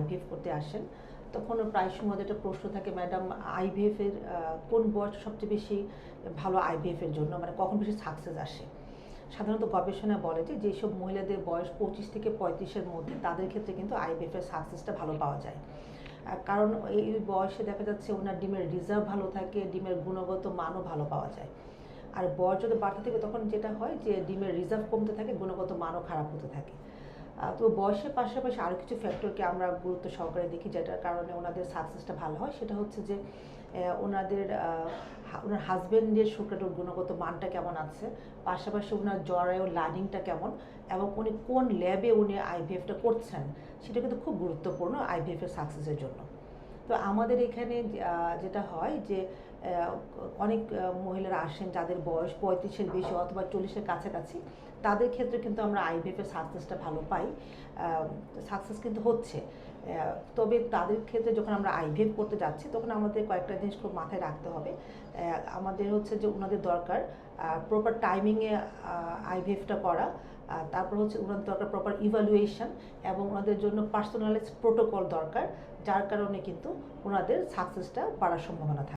IVF করতে আসেন, তখন প্রায় সময় ওদের একটা প্রশ্ন থাকে, ম্যাডাম আইভিএফের কোন বয়স সবচেয়ে বেশি ভালো আইভিএফের জন্য, মানে কখন বেশি সাকসেস আসে। সাধারণত গবেষণা বলে যে যেসব মহিলাদের বয়স 25 থেকে 35-এর মধ্যে, তাদের ক্ষেত্রে কিন্তু আইভিএফের সাকসেসটা ভালো পাওয়া যায়। কারণ এই বয়সে দেখা যাচ্ছে ওনার ডিমের রিজার্ভ ভালো থাকে, ডিমের গুণগত মানও ভালো পাওয়া যায়। আর বয়স যদি বাড়তে থাকে তখন যেটা হয় যে ডিমের রিজার্ভ কমতে থাকে, গুণগত মানও খারাপ হতে থাকে। তো বয়সের পাশাপাশি আরও কিছু ফ্যাক্টরকে আমরা গুরুত্ব সহকারে দেখি, যেটার কারণে ওনাদের সাকসেসটা ভালো হয়। সেটা হচ্ছে যে ওনাদের ওনার হাজব্যান্ডের শুক্রাণুর গুণগত মানটা কেমন আছে, পাশাপাশি ওনার জরায়ু লাইনিংটা কেমন, এবং উনি কোন ল্যাবে উনি আইভিএফটা করছেন, সেটা কিন্তু খুব গুরুত্বপূর্ণ আইভিএফের সাকসেসের জন্য। তো আমাদের এখানে যেটা হয় যে অনেক মহিলারা আসেন যাদের বয়স 35-এর বেশি অথবা 40-এর কাছাকাছি, তাদের ক্ষেত্রে কিন্তু আমরা আইভিএফের সাকসেসটা ভালো পাই, সাকসেস কিন্তু হচ্ছে। তবে তাদের ক্ষেত্রে যখন আমরা আইভিএফ করতে যাচ্ছি, তখন আমাদের কয়েকটা জিনিস খুব মাথায় রাখতে হবে। আমাদের হচ্ছে যে ওনাদের দরকার প্রপার টাইমিংয়ে আইভিএফটা করা, তারপর হচ্ছে ওনাদের দরকার প্রপার ইভ্যালুয়েশন, এবং ওনাদের জন্য পার্সোনালাইজ প্রোটোকল দরকার, যার কারণে কিন্তু ওনাদের সাকসেসটা বাড়ার সম্ভাবনা থাকে।